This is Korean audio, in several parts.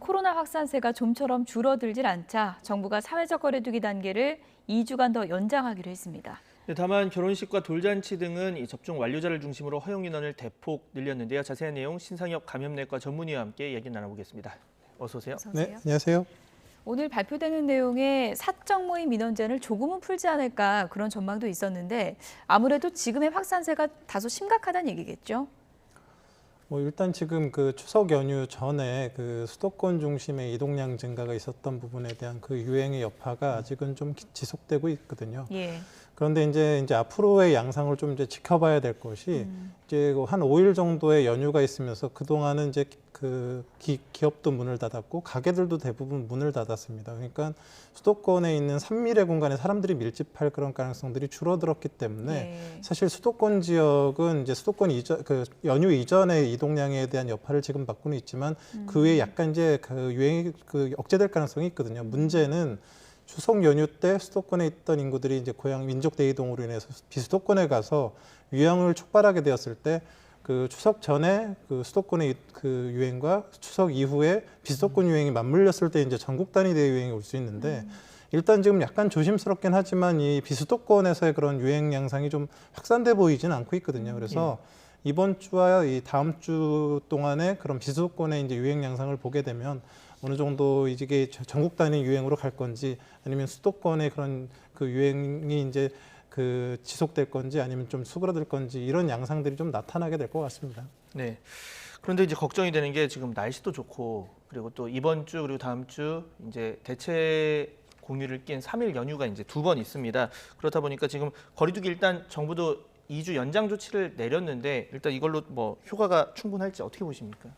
코로나 확산세가 좀처럼 줄어들질 않자 정부가 사회적 거리두기 단계를 2주간 더 연장하기로 했습니다. 다만 결혼식과 돌잔치 등은 이 접종 완료자를 중심으로 허용 인원을 대폭 늘렸는데요. 자세한 내용 신상엽 감염내과 전문의와 함께 얘기 나눠보겠습니다. 어서 오세요. 네, 안녕하세요. 오늘 발표되는 내용에 사적 모임 인원 제한을 조금은 풀지 않을까 그런 전망도 있었는데 아무래도 지금의 확산세가 다소 심각하다는 얘기겠죠? 일단 지금 그 추석 연휴 전에 그 수도권 중심의 이동량 증가가 있었던 부분에 대한 그 유행의 여파가 아직은 좀 지속되고 있거든요. 예. 그런데 이제 앞으로의 양상을 좀 이제 지켜봐야 될 것이 이제 한 5일 정도의 연휴가 있으면서 그동안은 이제 그 기업도 문을 닫았고 가게들도 대부분 문을 닫았습니다. 그러니까 수도권에 있는 산밀의 공간에 사람들이 밀집할 그런 가능성들이 줄어들었기 때문에 예. 사실 수도권 지역은 이제 수도권 이전 그 연휴 이전의 이동량에 대한 여파를 지금 받고는 있지만 그 외에 약간 이제 그 유행이 그 억제될 가능성이 있거든요. 문제는 추석 연휴 때 수도권에 있던 인구들이 이제 고향 민족 대이동으로 인해서 비수도권에 가서 유행을 촉발하게 되었을 때 그 추석 전에 그 수도권의 그 유행과 추석 이후에 비수도권 유행이 맞물렸을 때 이제 전국 단위 대유행이 올 수 있는데 일단 지금 약간 조심스럽긴 하지만 이 비수도권에서의 그런 유행 양상이 좀 확산돼 보이지는 않고 있거든요. 그래서 이번 주와 이 다음 주 동안에 그런 비수도권의 이제 유행 양상을 보게 되면 어느 정도 이게 전국 단위 유행으로 갈 건지 아니면 수도권의 그런 그 유행이 이제 그 지속될 건지 아니면 좀 수그러들 건지 이런 양상들이 좀 나타나게 될 것 같습니다. 네. 그런데 이제 걱정이 되는 게 지금 날씨도 좋고 그리고 또 이번 주 그리고 다음 주 이제 대체 공휴일을 낀 3일 연휴가 이제 2번 있습니다. 그렇다 보니까 지금 거리두기 일단 정부도 2주 연장 조치를 내렸는데 일단 이걸로 뭐 효과가 충분할지 어떻게 보십니까?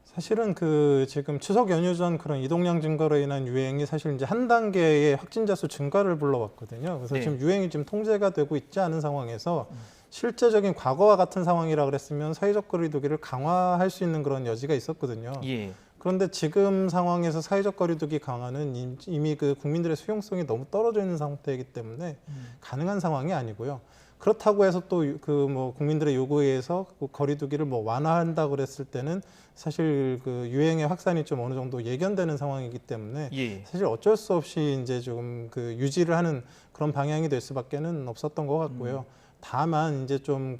사실은 그 지금 추석 연휴 전 그런 이동량 증가로 인한 유행이 사실 이제 한 단계의 확진자 수 증가를 불러왔거든요. 그래서 네. 지금 유행이 지금 통제가 되고 있지 않은 상황에서 실제적인 과거와 같은 상황이라 그랬으면 사회적 거리두기를 강화할 수 있는 그런 여지가 있었거든요. 예. 그런데 지금 상황에서 사회적 거리두기 강화는 이미 그 국민들의 수용성이 너무 떨어져 있는 상태이기 때문에 가능한 상황이 아니고요. 그렇다고 해서 또 그 뭐 국민들의 요구에 의해서 그 거리두기를 뭐 완화한다 그랬을 때는 사실 그 유행의 확산이 좀 어느 정도 예견되는 상황이기 때문에 예. 사실 어쩔 수 없이 이제 좀 그 유지를 하는 그런 방향이 될 수밖에는 없었던 것 같고요. 다만 이제 좀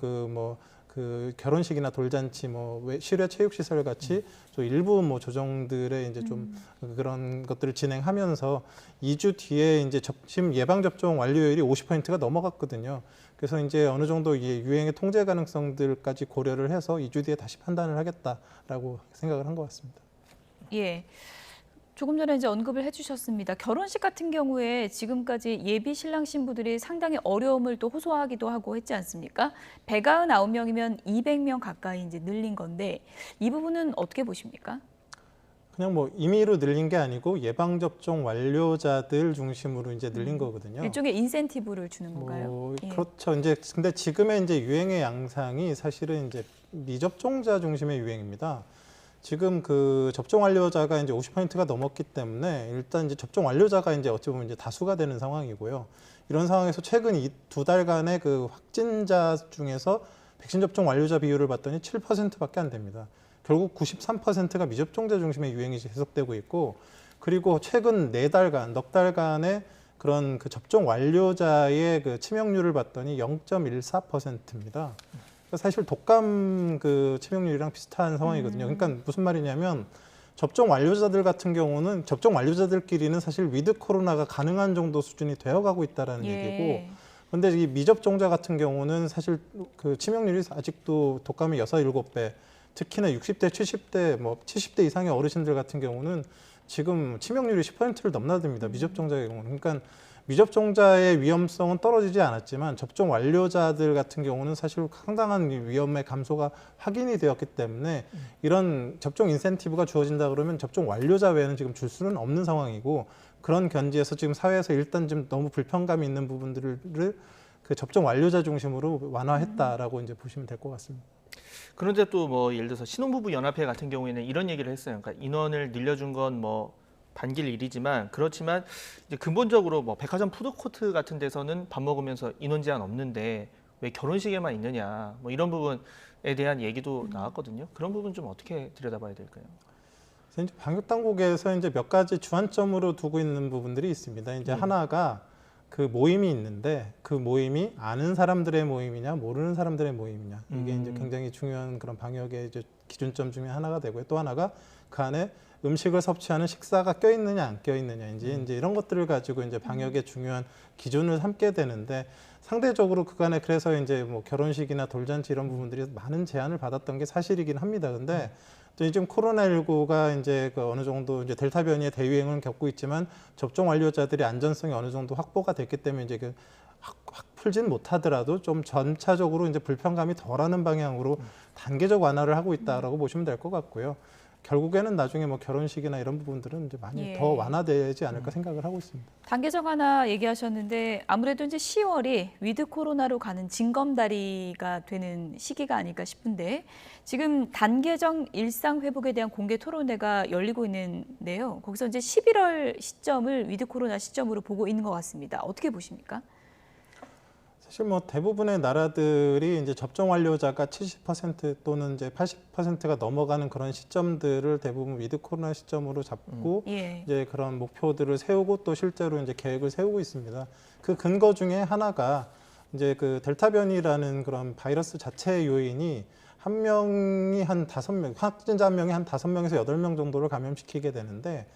그 결혼식이나 돌잔치, 실외 체육시설 같이 또 일부 뭐 조정들의 이제 좀 그런 것들을 진행하면서 2주 뒤에 이제 지금 예방 접종 완료율이 50%가 넘어갔거든요. 그래서 이제 어느 정도 이 유행의 통제 가능성들까지 고려를 해서 2주 뒤에 다시 판단을 하겠다라고 생각을 한 것 같습니다. 예. 조금 전에 이제 언급을 해주셨습니다. 결혼식 같은 경우에 지금까지 예비 신랑 신부들이 상당히 어려움을 또 호소하기도 하고 했지 않습니까? 199명이면 200명 가까이 이제 늘린 건데 이 부분은 어떻게 보십니까? 그냥 뭐 임의로 늘린 게 아니고 예방 접종 완료자들 중심으로 이제 늘린 거거든요. 일종의 인센티브를 주는 건가요? 예. 그렇죠. 이제 근데 지금의 이제 유행의 양상이 사실은 이제 미접종자 중심의 유행입니다. 지금 그 접종 완료자가 이제 50%가 넘었기 때문에 일단 이제 접종 완료자가 이제 어찌 보면 이제 다수가 되는 상황이고요. 이런 상황에서 최근 이 2달간의 그 확진자 중에서 백신 접종 완료자 비율을 봤더니 7%밖에 안 됩니다. 결국 93%가 미접종자 중심의 유행이 계속되고 있고, 그리고 최근 4달간, 넉 달간의 그런 그 접종 완료자의 그 치명률을 봤더니 0.14%입니다. 사실 독감 그 치명률이랑 비슷한 상황이거든요. 그러니까 무슨 말이냐면 접종 완료자들 같은 경우는 접종 완료자들끼리는 사실 위드 코로나가 가능한 정도 수준이 되어가고 있다라는 얘기고, 그런데 이 미접종자 같은 경우는 사실 그 치명률이 아직도 독감의 6, 7배, 특히나 60대, 70대, 70대 이상의 어르신들 같은 경우는 지금 치명률이 10%를 넘나듭니다. 미접종자의 경우는. 그러니까 미접종자의 위험성은 떨어지지 않았지만 접종 완료자들 같은 경우는 사실 상당한 위험의 감소가 확인이 되었기 때문에 이런 접종 인센티브가 주어진다 그러면 접종 완료자 외에는 지금 줄 수는 없는 상황이고, 그런 견지에서 지금 사회에서 일단 좀 너무 불편감이 있는 부분들을 그 접종 완료자 중심으로 완화했다라고 이제 보시면 될 것 같습니다. 그런데 또 뭐 예를 들어서 신혼부부 연합회 같은 경우에는 이런 얘기를 했어요. 그러니까 인원을 늘려준 건 뭐 반길 일이지만 그렇지만 이제 근본적으로 뭐 백화점 푸드코트 같은 데서는 밥 먹으면서 인원 제한 없는데 왜 결혼식에만 있느냐 뭐 이런 부분에 대한 얘기도 나왔거든요. 그런 부분 좀 어떻게 들여다봐야 될까요? 그래서 이제 방역 당국에서 이제 몇 가지 주안점으로 두고 있는 부분들이 있습니다. 이제 하나가 그 모임이 있는데 그 모임이 아는 사람들의 모임이냐 모르는 사람들의 모임이냐 이게 이제 굉장히 중요한 그런 방역의 이제 기준점 중에 하나가 되고요. 또 하나가 그 안에 음식을 섭취하는 식사가 껴있느냐 안 껴있느냐 이제 이런 것들을 가지고 이제 방역의 중요한 기준을 삼게 되는데 상대적으로 그간에 그래서 이제 뭐 결혼식이나 돌잔치 이런 부분들이 많은 제한을 받았던 게 사실이긴 합니다. 근데 또 지금 코로나19가 이제 그 어느 정도 이제 델타 변이의 대유행을 겪고 있지만 접종 완료자들의 안전성이 어느 정도 확보가 됐기 때문에 이제 그 확 풀진 못하더라도 좀 전차적으로 이제 불편감이 덜하는 방향으로 단계적 완화를 하고 있다라고 보시면 될 것 같고요. 결국에는 나중에 뭐 결혼식이나 이런 부분들은 이제 많이 예. 더 완화되지 않을까 생각을 하고 있습니다. 단계적 하나 얘기하셨는데 아무래도 이제 10월이 위드 코로나로 가는 징검다리가 되는 시기가 아닐까 싶은데 지금 단계적 일상 회복에 대한 공개 토론회가 열리고 있는데요. 거기서 이제 11월 시점을 위드 코로나 시점으로 보고 있는 것 같습니다. 어떻게 보십니까? 사실 뭐 대부분의 나라들이 이제 접종 완료자가 70% 또는 이제 80%가 넘어가는 그런 시점들을 대부분 위드 코로나 시점으로 잡고 예. 이제 그런 목표들을 세우고 또 실제로 이제 계획을 세우고 있습니다. 그 근거 중에 하나가 이제 그 델타 변이라는 그런 바이러스 자체의 요인이 한 명이 한 5명, 확진자 한 명이 한 5명에서 8명 정도를 감염시키게 되는데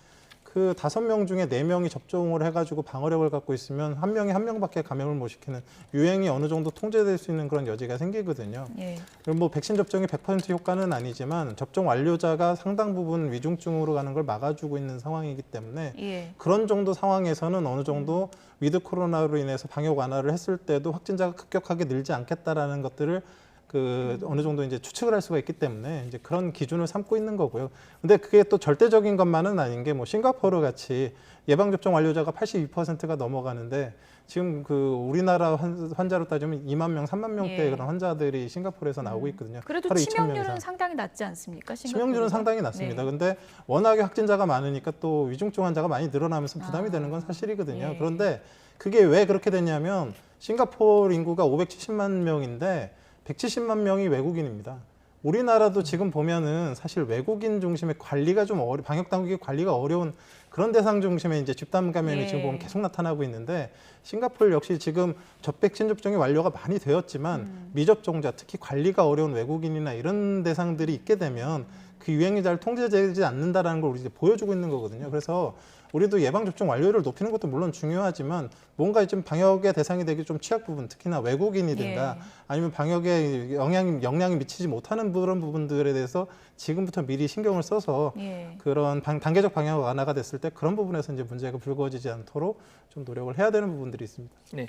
그 5명 중에 4명이 접종을 해가지고 방어력을 갖고 있으면 한 명이 한 명밖에 감염을 못 시키는 유행이 어느 정도 통제될 수 있는 그런 여지가 생기거든요. 예. 그럼 뭐 백신 접종이 100% 효과는 아니지만 접종 완료자가 상당 부분 위중증으로 가는 걸 막아주고 있는 상황이기 때문에 예. 그런 정도 상황에서는 어느 정도 위드 코로나로 인해서 방역 완화를 했을 때도 확진자가 급격하게 늘지 않겠다라는 것들을 그 어느 정도 이제 추측을 할 수가 있기 때문에 이제 그런 기준을 삼고 있는 거고요. 근데 그게 또 절대적인 것만은 아닌 게 뭐 싱가포르 같이 예방 접종 완료자가 82%가 넘어가는데 지금 그 우리나라 환자로 따지면 2만 명, 3만 명대 예. 그런 환자들이 싱가포르에서 나오고 있거든요. 그래도 하루 2천 명 치명률은 이상. 상당히 낮지 않습니까? 치명률은 상당히 낮습니다. 근데 워낙에 확진자가 많으니까 또 위중증 환자가 많이 늘어나면서 부담이 되는 건 사실이거든요. 예. 그런데 그게 왜 그렇게 됐냐면 싱가포르 인구가 570만 명인데 170만 명이 외국인입니다. 우리나라도 지금 보면은 사실 외국인 중심의 관리가 좀 방역 당국의 관리가 어려운 그런 대상 중심의 이제 집단 감염이 예. 지금 보면 계속 나타나고 있는데 싱가포르 역시 지금 백신 접종이 완료가 많이 되었지만 미접종자 특히 관리가 어려운 외국인이나 이런 대상들이 있게 되면 그 유행이 잘 통제되지 않는다라는 걸 우리 이제 보여주고 있는 거거든요. 그래서 우리도 예방접종 완료율을 높이는 것도 물론 중요하지만 뭔가 좀 방역의 대상이 되기 좀 취약 부분, 특히나 외국인이든가 예. 아니면 방역에 영향이 미치지 못하는 그런 부분들에 대해서 지금부터 미리 신경을 써서 예. 그런 단계적 방역 완화가 됐을 때 그런 부분에서 이제 문제가 불거지지 않도록 좀 노력을 해야 되는 부분들이 있습니다. 네.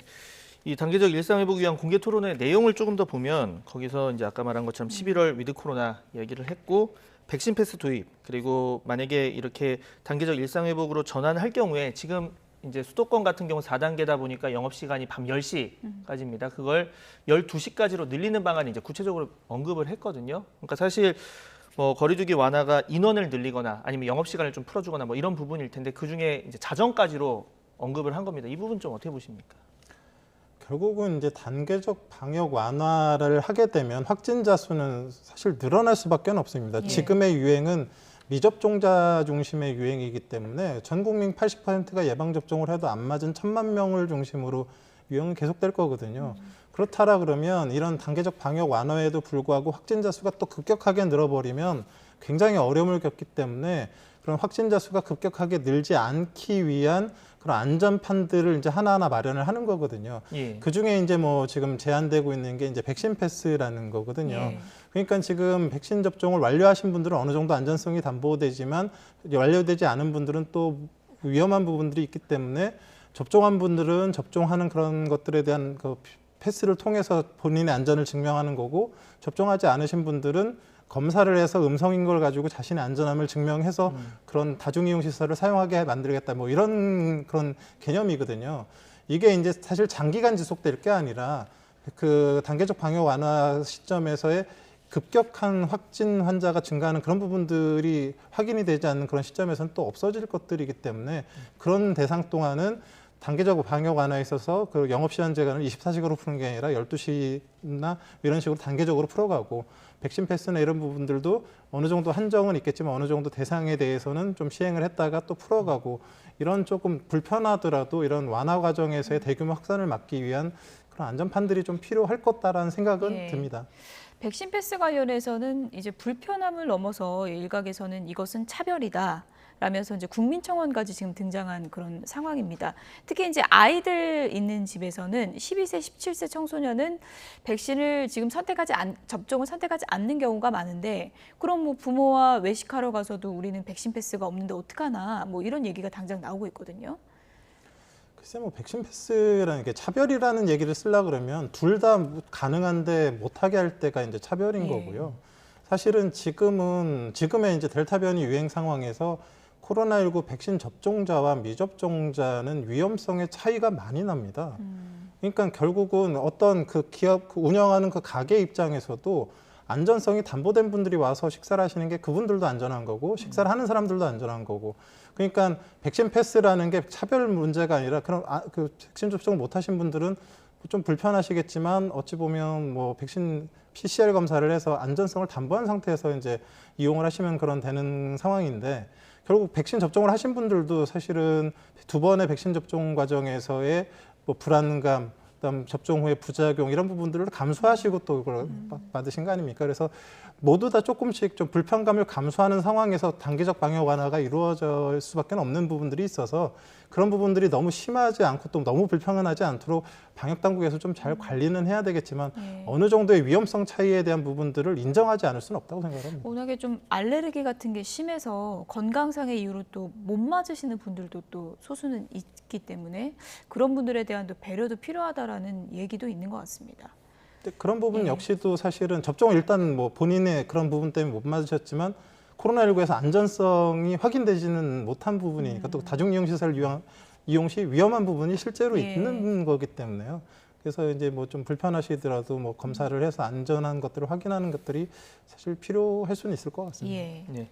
이 단계적 일상 회복 위한 공개 토론의 내용을 조금 더 보면 거기서 이제 아까 말한 것처럼 11월 위드 코로나 얘기를 했고 백신 패스 도입 그리고 만약에 이렇게 단계적 일상 회복으로 전환할 경우에 지금 이제 수도권 같은 경우 4단계다 보니까 영업 시간이 밤 10시까지입니다. 그걸 12시까지로 늘리는 방안을 이제 구체적으로 언급을 했거든요. 그러니까 사실 뭐 거리두기 완화가 인원을 늘리거나 아니면 영업 시간을 좀 풀어주거나 뭐 이런 부분일 텐데 그 중에 이제 자정까지로 언급을 한 겁니다. 이 부분 좀 어떻게 보십니까? 결국은 이제 단계적 방역 완화를 하게 되면 확진자 수는 사실 늘어날 수밖에 없습니다. 예. 지금의 유행은 미접종자 중심의 유행이기 때문에 전 국민 80%가 예방접종을 해도 안 맞은 1,000만 명을 중심으로 유행은 계속될 거거든요. 그렇다라 그러면 이런 단계적 방역 완화에도 불구하고 확진자 수가 또 급격하게 늘어버리면 굉장히 어려움을 겪기 때문에 그런 확진자 수가 급격하게 늘지 않기 위한 그런 안전판들을 이제 하나하나 마련을 하는 거거든요. 예. 그 중에 이제 뭐 지금 제한되고 있는 게 이제 백신 패스라는 거거든요. 예. 그러니까 지금 백신 접종을 완료하신 분들은 어느 정도 안전성이 담보되지만 완료되지 않은 분들은 또 위험한 부분들이 있기 때문에 접종한 분들은 접종하는 그런 것들에 대한 그 패스를 통해서 본인의 안전을 증명하는 거고 접종하지 않으신 분들은 검사를 해서 음성인 걸 가지고 자신의 안전함을 증명해서 그런 다중이용 시설을 사용하게 만들겠다. 뭐 이런 그런 개념이거든요. 이게 이제 사실 장기간 지속될 게 아니라 그 단계적 방역 완화 시점에서의 급격한 확진 환자가 증가하는 그런 부분들이 확인이 되지 않는 그런 시점에서는 또 없어질 것들이기 때문에 그런 대상 동안은 단계적 방역 완화에 있어서 그 영업시간 제한을 24시간으로 푸는 게 아니라 12시나 이런 식으로 단계적으로 풀어가고 백신 패스나 이런 부분들도 어느 정도 한정은 있겠지만 어느 정도 대상에 대해서는 좀 시행을 했다가 또 풀어가고 이런 조금 불편하더라도 이런 완화 과정에서의 대규모 확산을 막기 위한 그런 안전판들이 좀 필요할 것다라는 생각은 예. 듭니다. 백신 패스 관련해서는 이제 불편함을 넘어서 일각에서는 이것은 차별이다. 라면서 이제 국민청원까지 지금 등장한 그런 상황입니다. 특히 이제 아이들 있는 집에서는 12세, 17세 청소년은 백신을 지금 접종을 선택하지 않는 경우가 많은데 그럼 뭐 부모와 외식하러 가서도 우리는 백신 패스가 없는데 어떡하나 뭐 이런 얘기가 당장 나오고 있거든요. 글쎄 뭐 백신 패스라는 게 차별이라는 얘기를 쓰려고 그러면 둘 다 가능한데 못하게 할 때가 이제 차별인 예. 거고요. 사실은 지금의 이제 델타 변이 유행 상황에서 코로나19 백신 접종자와 미접종자는 위험성의 차이가 많이 납니다. 그러니까 결국은 어떤 그 기업 운영하는 그 가게 입장에서도 안전성이 담보된 분들이 와서 식사를 하시는 게 그분들도 안전한 거고 식사를 하는 사람들도 안전한 거고 그러니까 백신 패스라는 게 차별 문제가 아니라 그 백신 접종을 못 하신 분들은 좀 불편하시겠지만 어찌 보면 뭐 백신 PCR 검사를 해서 안전성을 담보한 상태에서 이제 이용을 하시면 그런 되는 상황인데 결국 백신 접종을 하신 분들도 사실은 두 번의 백신 접종 과정에서의 뭐 불안감, 그다음 접종 후에 부작용 이런 부분들을 감수하시고 또 그걸 받으신 거 아닙니까? 그래서 모두 다 조금씩 좀 불편감을 감수하는 상황에서 단계적 방역 완화가 이루어질 수밖에 없는 부분들이 있어서 그런 부분들이 너무 심하지 않고 또 너무 불편하지 않도록 방역 당국에서 좀 잘 관리는 해야 되겠지만 어느 정도의 위험성 차이에 대한 부분들을 인정하지 않을 수는 없다고 생각합니다. 워낙에 좀 알레르기 같은 게 심해서 건강상의 이유로 또 못 맞으시는 분들도 또 소수는 있기 때문에 그런 분들에 대한 또 배려도 필요하다라는 얘기도 있는 것 같습니다. 그런 부분 역시도 사실은 접종을 일단 뭐 본인의 그런 부분 때문에 못 맞으셨지만 코로나19에서 안전성이 확인되지는 못한 부분이니까 또 다중이용시설 이용 시 위험한 부분이 실제로 있는 거기 때문에요. 그래서 이제 뭐 좀 불편하시더라도 뭐 검사를 해서 안전한 것들을 확인하는 것들이 사실 필요할 수는 있을 것 같습니다. 예. 네.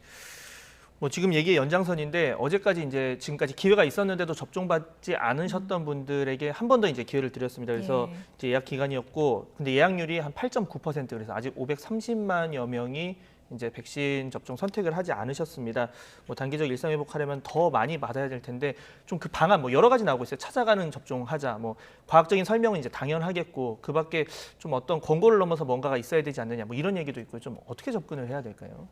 뭐 지금 얘기의 연장선인데 어제까지 이제 지금까지 기회가 있었는데도 접종받지 않으셨던 분들에게 한 번 더 이제 기회를 드렸습니다. 그래서 이제 예약 기간이었고 근데 예약률이 한 8.9% 그래서 아직 530만여 명이 이제 백신 접종 선택을 하지 않으셨습니다. 뭐 단기적 일상 회복하려면 더 많이 받아야 될 텐데 좀 그 방안 뭐 여러 가지 나오고 있어요. 찾아가는 접종하자. 뭐 과학적인 설명은 이제 당연하겠고 그밖에 좀 어떤 권고를 넘어서 뭔가가 있어야 되지 않느냐. 뭐 이런 얘기도 있고요. 좀 어떻게 접근을 해야 될까요?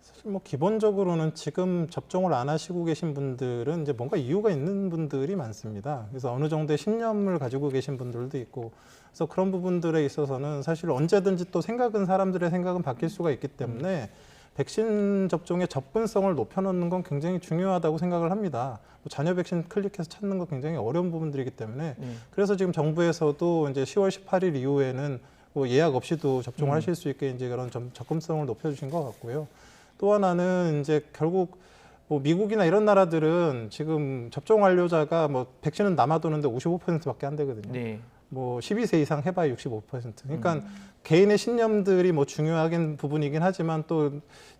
사실 뭐 기본적으로는 지금 접종을 안 하시고 계신 분들은 이제 뭔가 이유가 있는 분들이 많습니다. 그래서 어느 정도의 신념을 가지고 계신 분들도 있고 그래서 그런 부분들에 있어서는 사실 언제든지 또 사람들의 생각은 바뀔 수가 있기 때문에 백신 접종의 접근성을 높여놓는 건 굉장히 중요하다고 생각을 합니다. 뭐 자녀 백신 클릭해서 찾는 거 굉장히 어려운 부분들이기 때문에 그래서 지금 정부에서도 이제 10월 18일 이후에는 뭐 예약 없이도 접종을 하실 수 있게 이제 그런 접근성을 높여주신 것 같고요. 또 하나는 이제 결국 뭐 미국이나 이런 나라들은 지금 접종 완료자가 뭐 백신은 남아도는데 55%밖에 안 되거든요. 네. 뭐 12세 이상 해봐야 65%. 그러니까 개인의 신념들이 뭐 중요하긴 부분이긴 하지만 또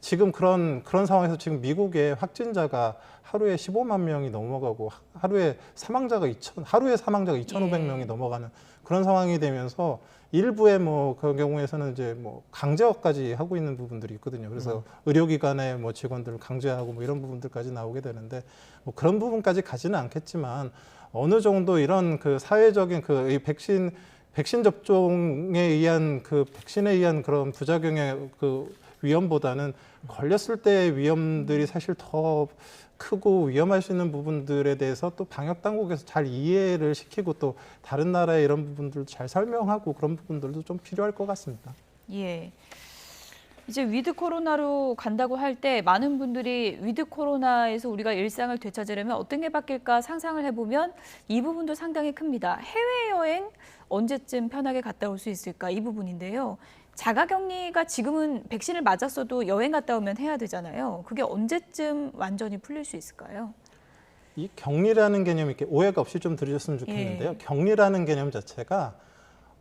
지금 그런 상황에서 지금 미국의 확진자가 하루에 15만 명이 넘어가고 하루에 사망자가 2,500명이 넘어가는 그런 상황이 되면서 일부의 뭐 그 경우에서는 이제 뭐 강제업까지 하고 있는 부분들이 있거든요. 그래서 의료기관의 뭐 직원들을 강제하고 뭐 이런 부분들까지 나오게 되는데 뭐 그런 부분까지 가지는 않겠지만 어느 정도 이런 그 사회적인 그 이 백신 접종에 의한 그 백신에 의한 그런 부작용의 그 위험보다는 걸렸을 때의 위험들이 사실 더 크고 위험할 수 있는 부분들에 대해서 또 방역 당국에서 잘 이해를 시키고 또 다른 나라의 이런 부분들도 잘 설명하고 그런 부분들도 좀 필요할 것 같습니다. 예. 이제 위드 코로나로 간다고 할 때 많은 분들이 위드 코로나에서 우리가 일상을 되찾으려면 어떤 게 바뀔까 상상을 해보면 이 부분도 상당히 큽니다. 해외여행 언제쯤 편하게 갔다 올 수 있을까 이 부분인데요. 자가격리가 지금은 백신을 맞았어도 여행 갔다 오면 해야 되잖아요. 그게 언제쯤 완전히 풀릴 수 있을까요? 이 격리라는 개념이 이렇게 오해가 없이 좀 들으셨으면 좋겠는데요. 격리라는 개념 자체가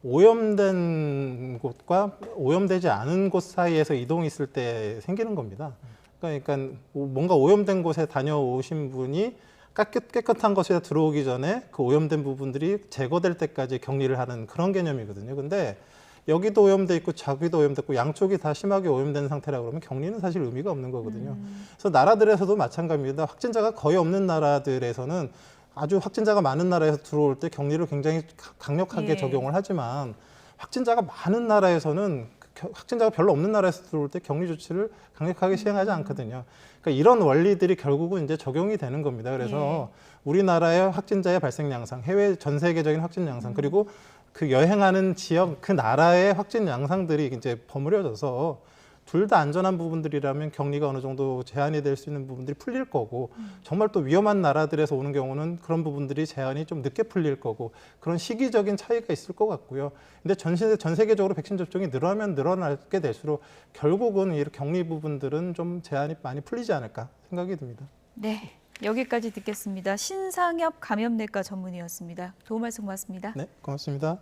오염된 곳과 오염되지 않은 곳 사이에서 이동이 있을 때 생기는 겁니다. 그러니까 뭔가 오염된 곳에 다녀오신 분이 깨끗한 것이 들어오기 전에 그 오염된 부분들이 제거될 때까지 격리를 하는 그런 개념이거든요. 근데 여기도 오염돼 있고 저기도 오염됐고 양쪽이 다 심하게 오염된 상태라 그러면 격리는 사실 의미가 없는 거거든요. 그래서 나라들에서도 마찬가지입니다. 확진자가 거의 없는 나라들에서는 아주 확진자가 많은 나라에서 들어올 때 격리를 굉장히 강력하게 예. 적용을 하지만 확진자가 많은 나라에서는 확진자가 별로 없는 나라에서 들어올 때 격리 조치를 강력하게 시행하지 않거든요. 그러니까 이런 원리들이 결국은 이제 적용이 되는 겁니다. 그래서 우리나라의 확진자의 발생 양상, 해외 전 세계적인 확진 양상, 그리고 그 여행하는 지역 그 나라의 확진 양상들이 이제 버무려져서 둘 다 안전한 부분들이라면 격리가 어느 정도 제한이 될 수 있는 부분들이 풀릴 거고 정말 또 위험한 나라들에서 오는 경우는 그런 부분들이 제한이 좀 늦게 풀릴 거고 그런 시기적인 차이가 있을 것 같고요. 근데 전 세계적으로 백신 접종이 늘어나면 늘어나게 될수록 결국은 이 격리 부분들은 좀 제한이 많이 풀리지 않을까 생각이 듭니다. 네, 여기까지 듣겠습니다. 신상엽 감염내과 전문의였습니다. 도움 말씀 고맙습니다. 네, 고맙습니다.